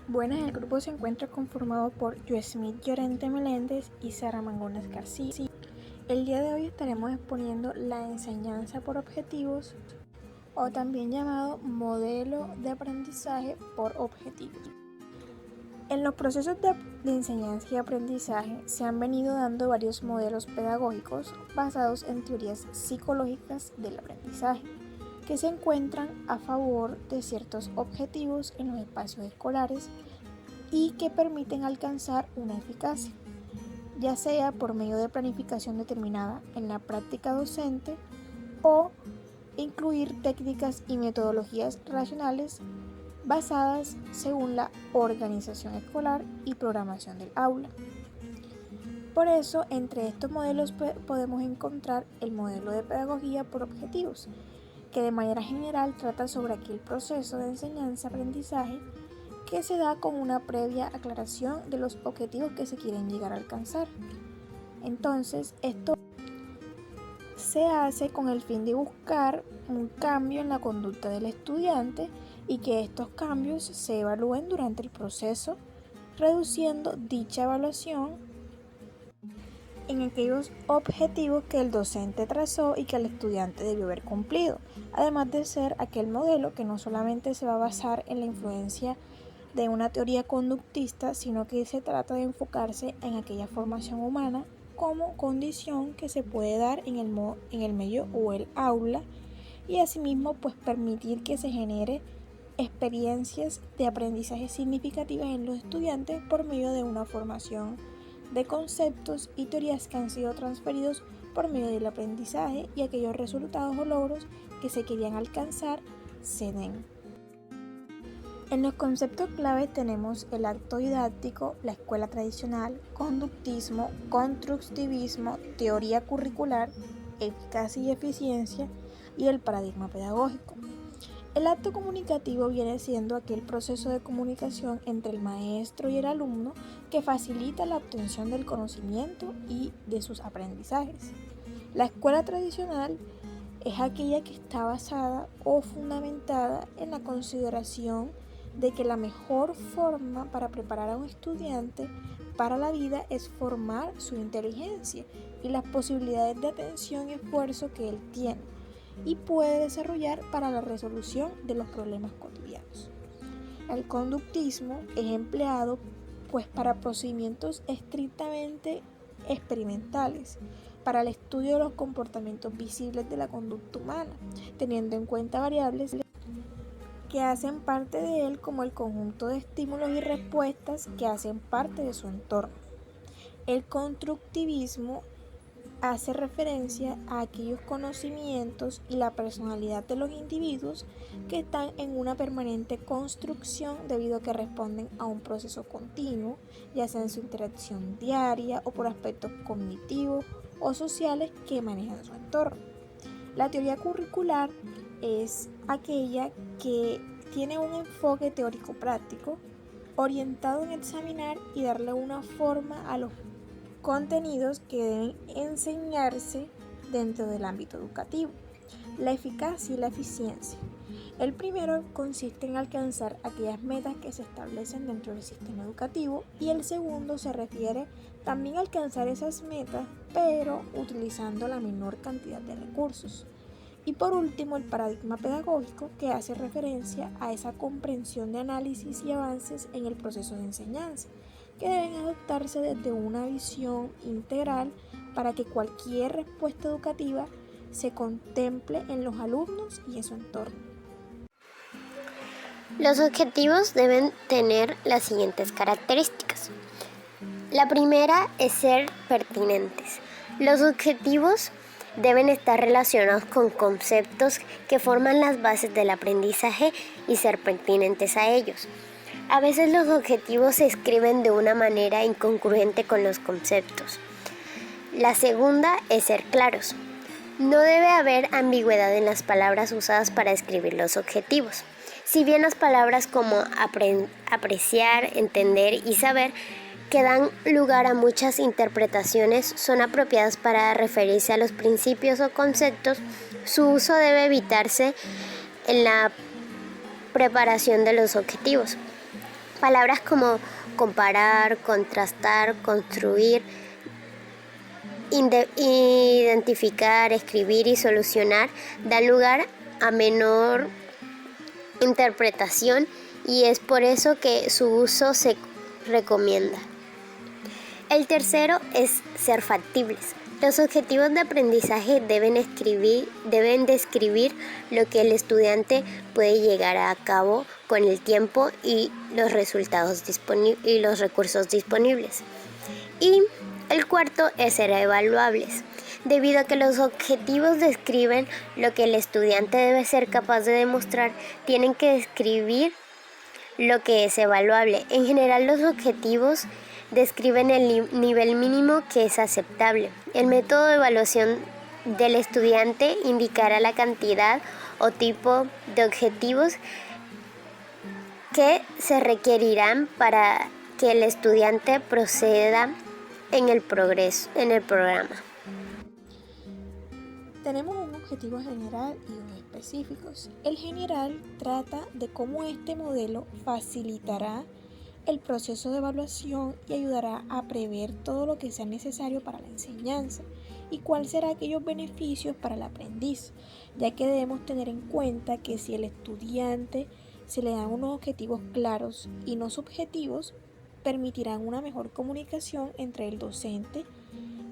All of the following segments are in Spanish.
Buenas, el grupo se encuentra conformado por Yoesmith Llorente Meléndez y Sara Mangones García. El día de hoy estaremos exponiendo la enseñanza por objetivos, o también llamado modelo de aprendizaje por objetivos. En los procesos de enseñanza y aprendizaje se han venido dando varios modelos pedagógicos basados en teorías psicológicas del aprendizaje, que se encuentran a favor de ciertos objetivos en los espacios escolares y que permiten alcanzar una eficacia, ya sea por medio de planificación determinada en la práctica docente o incluir técnicas y metodologías racionales basadas según la organización escolar y programación del aula. Por eso, entre estos modelos podemos encontrar el modelo de pedagogía por objetivos, que de manera general trata sobre aquel proceso de enseñanza-aprendizaje que se da con una previa aclaración de los objetivos que se quieren llegar a alcanzar. Entonces, esto se hace con el fin de buscar un cambio en la conducta del estudiante y que estos cambios se evalúen durante el proceso, reduciendo dicha evaluación en aquellos objetivos que el docente trazó y que el estudiante debió haber cumplido, además de ser aquel modelo que no solamente se va a basar en la influencia de una teoría conductista, sino que se trata de enfocarse en aquella formación humana como condición que se puede dar en el medio o el aula, y asimismo pues permitir que se genere experiencias de aprendizaje significativas en los estudiantes por medio de una formación de conceptos y teorías que han sido transferidos por medio del aprendizaje, y aquellos resultados o logros que se querían alcanzar se den. En los conceptos clave tenemos el acto didáctico, la escuela tradicional, conductismo, constructivismo, teoría curricular, eficacia y eficiencia y el paradigma pedagógico. El acto comunicativo viene siendo aquel proceso de comunicación entre el maestro y el alumno que facilita la obtención del conocimiento y de sus aprendizajes. La escuela tradicional es aquella que está basada o fundamentada en la consideración de que la mejor forma para preparar a un estudiante para la vida es formar su inteligencia y las posibilidades de atención y esfuerzo que él tiene y puede desarrollar para la resolución de los problemas cotidianos. El conductismo es empleado pues para procedimientos estrictamente experimentales, para el estudio de los comportamientos visibles de la conducta humana, teniendo en cuenta variables que hacen parte de él, como el conjunto de estímulos y respuestas que hacen parte de su entorno. El constructivismo hace referencia a aquellos conocimientos y la personalidad de los individuos que están en una permanente construcción debido a que responden a un proceso continuo, ya sea en su interacción diaria o por aspectos cognitivos o sociales que manejan su entorno. La teoría curricular es aquella que tiene un enfoque teórico-práctico orientado en examinar y darle una forma a los contenidos que deben enseñarse dentro del ámbito educativo. La eficacia y la eficiencia. El primero consiste en alcanzar aquellas metas que se establecen dentro del sistema educativo, y el segundo se refiere también a alcanzar esas metas, pero utilizando la menor cantidad de recursos. Y por último, el paradigma pedagógico, que hace referencia a esa comprensión de análisis y avances en el proceso de enseñanza, que deben adoptarse desde una visión integral para que cualquier respuesta educativa se contemple en los alumnos y en su entorno. Los objetivos deben tener las siguientes características. La primera es ser pertinentes. Los objetivos deben estar relacionados con conceptos que forman las bases del aprendizaje y ser pertinentes a ellos. A veces los objetivos se escriben de una manera incongruente con los conceptos. La segunda es ser claros. No debe haber ambigüedad en las palabras usadas para escribir los objetivos. Si bien las palabras como apreciar, entender y saber, que dan lugar a muchas interpretaciones, son apropiadas para referirse a los principios o conceptos, su uso debe evitarse en la preparación de los objetivos. Palabras como comparar, contrastar, construir, identificar, escribir y solucionar dan lugar a menor interpretación y es por eso que su uso se recomienda. El tercero es ser factibles. Los objetivos de aprendizaje deben describir lo que el estudiante puede llegar a cabo con el tiempo y los resultados y los recursos disponibles. Y el cuarto es ser evaluables. Debido a que los objetivos describen lo que el estudiante debe ser capaz de demostrar, tienen que describir lo que es evaluable. En general, los objetivos describen el nivel mínimo que es aceptable. El método de evaluación del estudiante indicará la cantidad o tipo de objetivos que se requerirán para que el estudiante proceda en el programa. Tenemos un objetivo general y unos específicos. El general trata de cómo este modelo facilitará el proceso de evaluación y ayudará a prever todo lo que sea necesario para la enseñanza y cuáles serán aquellos beneficios para el aprendiz, ya que debemos tener en cuenta que si el estudiante se le dan unos objetivos claros y no subjetivos, permitirán una mejor comunicación entre el docente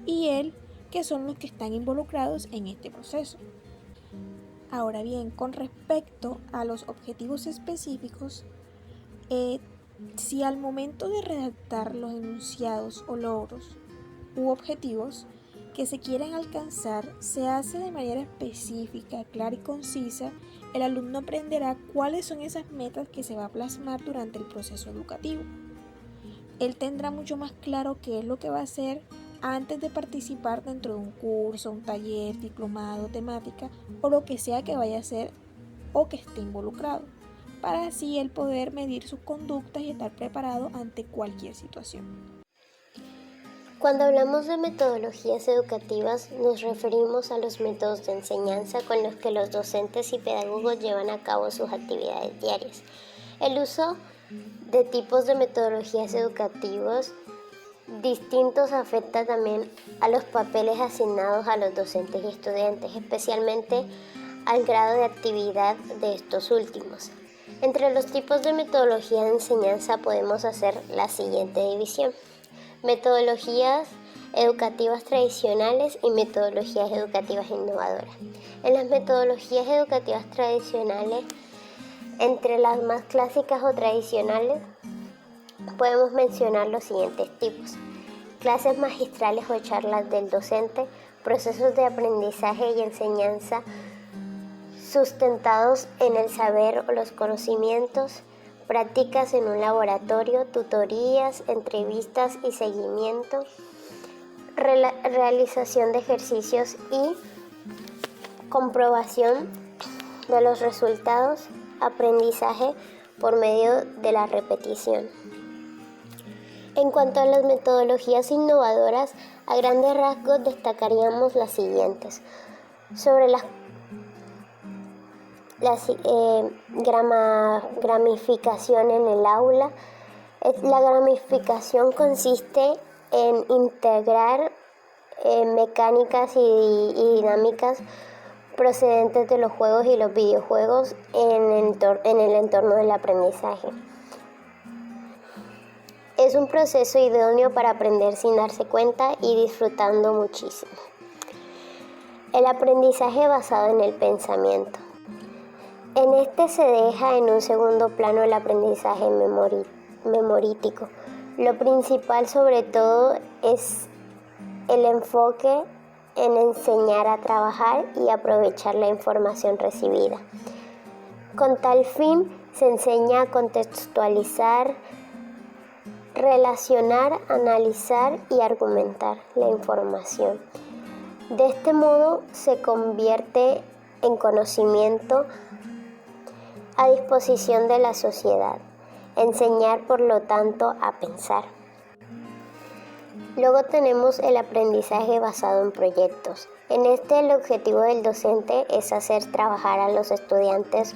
y él, que son los que están involucrados en este proceso. Ahora bien, con respecto a los objetivos específicos, si al momento de redactar los enunciados o logros u objetivos que se quieren alcanzar se hace de manera específica, clara y concisa, el alumno aprenderá cuáles son esas metas que se va a plasmar durante el proceso educativo. Él tendrá mucho más claro qué es lo que va a hacer antes de participar dentro de un curso, un taller, diplomado, temática o lo que sea que vaya a hacer o que esté involucrado, para así él poder medir sus conductas y estar preparado ante cualquier situación. Cuando hablamos de metodologías educativas, nos referimos a los métodos de enseñanza con los que los docentes y pedagogos llevan a cabo sus actividades diarias. El uso de tipos de metodologías educativas distintos afecta también a los papeles asignados a los docentes y estudiantes, especialmente al grado de actividad de estos últimos. Entre los tipos de metodología de enseñanza podemos hacer la siguiente división: metodologías educativas tradicionales y metodologías educativas innovadoras. En las metodologías educativas tradicionales, entre las más clásicas o tradicionales, podemos mencionar los siguientes tipos: clases magistrales o charlas del docente, procesos de aprendizaje y enseñanza sustentados en el saber o los conocimientos, prácticas en un laboratorio, tutorías, entrevistas y seguimiento, realización de ejercicios y comprobación de los resultados, aprendizaje por medio de la repetición. En cuanto a las metodologías innovadoras, a grandes rasgos destacaríamos las siguientes: sobre la gamificación en el aula. La gamificación consiste en integrar mecánicas y dinámicas procedentes de los juegos y los videojuegos en el entorno del aprendizaje. Es un proceso idóneo para aprender sin darse cuenta y disfrutando muchísimo. El aprendizaje basado en el pensamiento. En este se deja en un segundo plano el aprendizaje memorítico. Lo principal sobre todo es el enfoque en enseñar a trabajar y aprovechar la información recibida. Con tal fin se enseña a contextualizar, relacionar, analizar y argumentar la información. De este modo se convierte en conocimiento a disposición de la sociedad. Enseñar, por lo tanto, a pensar. Luego tenemos el aprendizaje basado en proyectos. En este el objetivo del docente es hacer trabajar a los estudiantes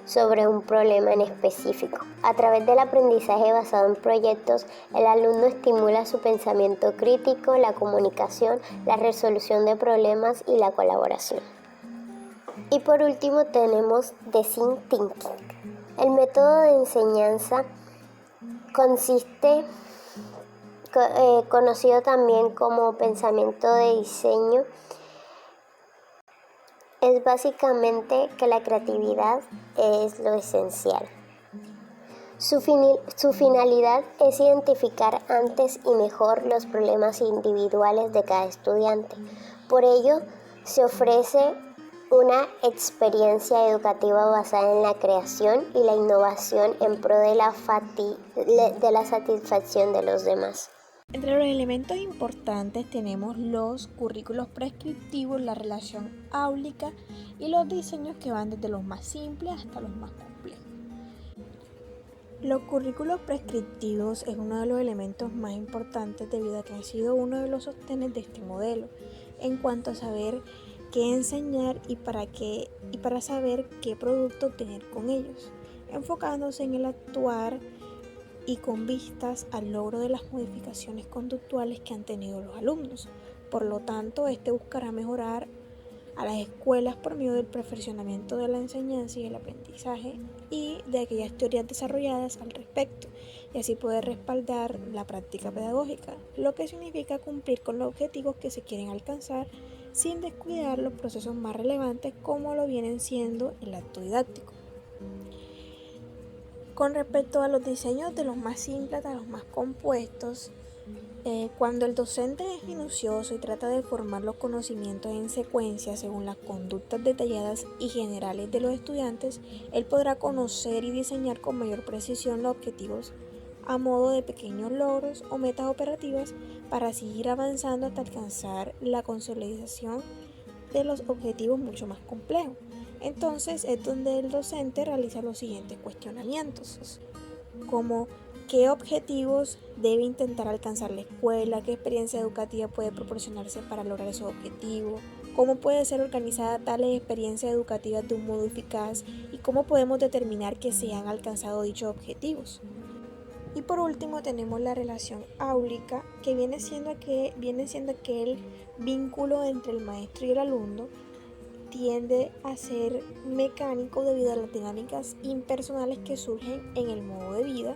sobre un problema en específico. A través del aprendizaje basado en proyectos, el alumno estimula su pensamiento crítico, la comunicación, la resolución de problemas y la colaboración. Y por último tenemos Design Thinking. El método de enseñanza conocido también como pensamiento de diseño, es básicamente que la creatividad es lo esencial. Su finalidad es identificar antes y mejor los problemas individuales de cada estudiante. Por ello, se ofrece una experiencia educativa basada en la creación y la innovación en pro de la satisfacción de los demás. Entre los elementos importantes tenemos los currículos prescriptivos, la relación áulica y los diseños que van desde los más simples hasta los más complejos. Los currículos prescriptivos es uno de los elementos más importantes debido a que ha sido uno de los sostenes de este modelo en cuanto a saber qué enseñar y para saber qué producto tener con ellos, enfocándose en el actuar y con vistas al logro de las modificaciones conductuales que han tenido los alumnos. Por lo tanto, este buscará mejorar a las escuelas por medio del perfeccionamiento de la enseñanza y el aprendizaje y de aquellas teorías desarrolladas al respecto, y así poder respaldar la práctica pedagógica, lo que significa cumplir con los objetivos que se quieren alcanzar sin descuidar los procesos más relevantes como lo vienen siendo el acto didáctico. Con respecto a los diseños de los más simples a los más compuestos, cuando el docente es minucioso y trata de formar los conocimientos en secuencia según las conductas detalladas y generales de los estudiantes, él podrá conocer y diseñar con mayor precisión los objetivos a modo de pequeños logros o metas operativas para seguir avanzando hasta alcanzar la consolidación de los objetivos mucho más complejos. Entonces es donde el docente realiza los siguientes cuestionamientos, como qué objetivos debe intentar alcanzar la escuela, qué experiencia educativa puede proporcionarse para lograr esos objetivos, cómo puede ser organizada tales experiencias educativas de un modo eficaz y cómo podemos determinar que se han alcanzado dichos objetivos. Y por último tenemos la relación áulica, que viene siendo aquel vínculo entre el maestro y el alumno. Tiende a ser mecánico debido a las dinámicas impersonales que surgen en el modo de vida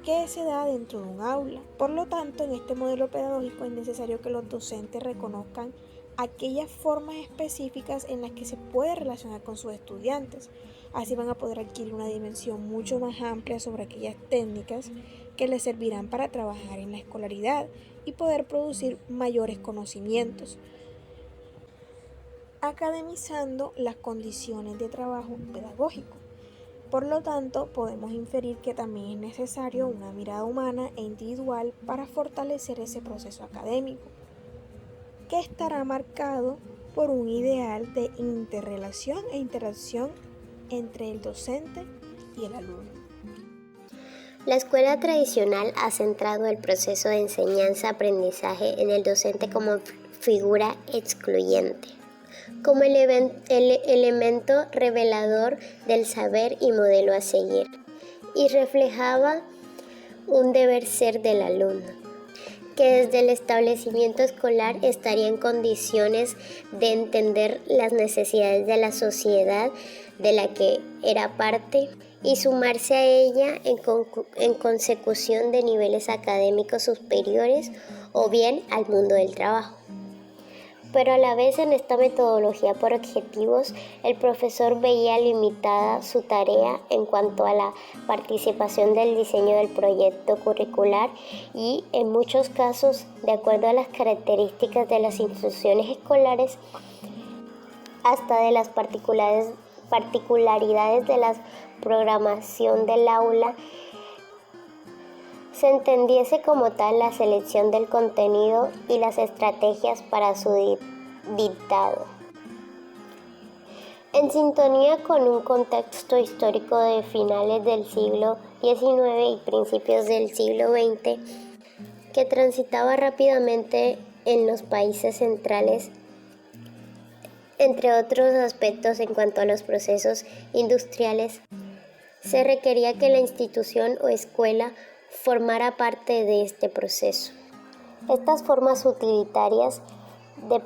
que se da dentro de un aula. Por lo tanto, en este modelo pedagógico es necesario que los docentes reconozcan aquellas formas específicas en las que se puede relacionar con sus estudiantes. Así van a poder adquirir una dimensión mucho más amplia sobre aquellas técnicas que les servirán para trabajar en la escolaridad y poder producir mayores conocimientos, academizando las condiciones de trabajo pedagógico. Por lo tanto, podemos inferir que también es necesario una mirada humana e individual para fortalecer ese proceso académico, que estará marcado por un ideal de interrelación e interacción entre el docente y el alumno. La escuela tradicional ha centrado el proceso de enseñanza-aprendizaje en el docente como figura excluyente, como el elemento revelador del saber y modelo a seguir, y reflejaba un deber ser del alumno, que desde el establecimiento escolar estaría en condiciones de entender las necesidades de la sociedad de la que era parte y sumarse a ella en consecución de niveles académicos superiores o bien al mundo del trabajo. Pero a la vez en esta metodología por objetivos, el profesor veía limitada su tarea en cuanto a la participación del diseño del proyecto curricular y, en muchos casos, de acuerdo a las características de las instituciones escolares, hasta de las particularidades de la programación del aula, se entendiese como tal la selección del contenido y las estrategias para su dictado. En sintonía con un contexto histórico de finales del siglo XIX y principios del siglo XX, que transitaba rápidamente en los países centrales, Entre otros aspectos en cuanto a los procesos industriales, se requería que la institución o escuela formara parte de este proceso. Estas formas utilitarias de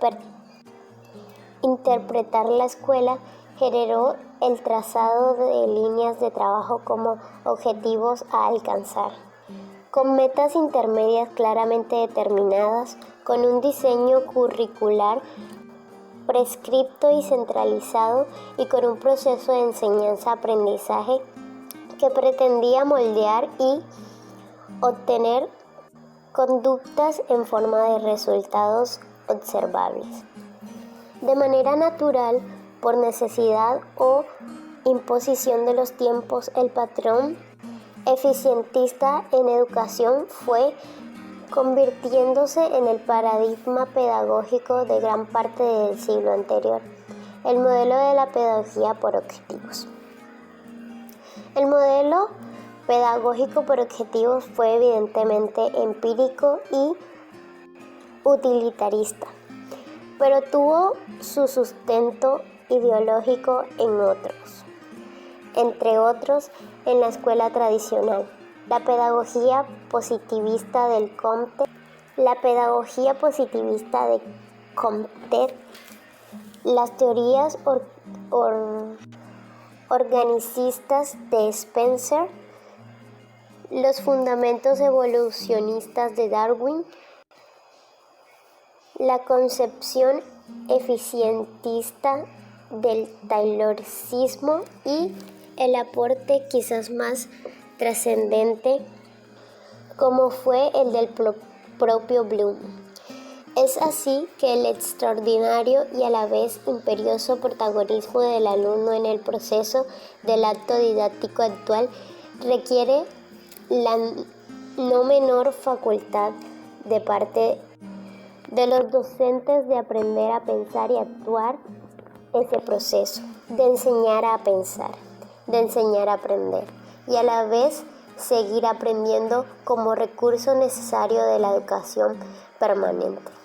interpretar la escuela generó el trazado de líneas de trabajo como objetivos a alcanzar, con metas intermedias claramente determinadas, con un diseño curricular prescripto y centralizado y con un proceso de enseñanza-aprendizaje que pretendía moldear y obtener conductas en forma de resultados observables. De manera natural, por necesidad o imposición de los tiempos, el patrón eficientista en educación fue convirtiéndose en el paradigma pedagógico de gran parte del siglo anterior, el modelo de la pedagogía por objetivos. El modelo pedagógico por objetivos fue evidentemente empírico y utilitarista, pero tuvo su sustento ideológico en otros, entre otros en la escuela tradicional. La pedagogía positivista de Comte, las teorías organicistas de Spencer, los fundamentos evolucionistas de Darwin, la concepción eficientista del taylorismo y el aporte quizás más trascendente como fue el del propio Bloom. Es así que el extraordinario y a la vez imperioso protagonismo del alumno en el proceso del acto didáctico actual requiere la no menor facultad de parte de los docentes de aprender a pensar y actuar ese proceso, de enseñar a pensar, de enseñar a aprender y a la vez seguir aprendiendo como recurso necesario de la educación permanente.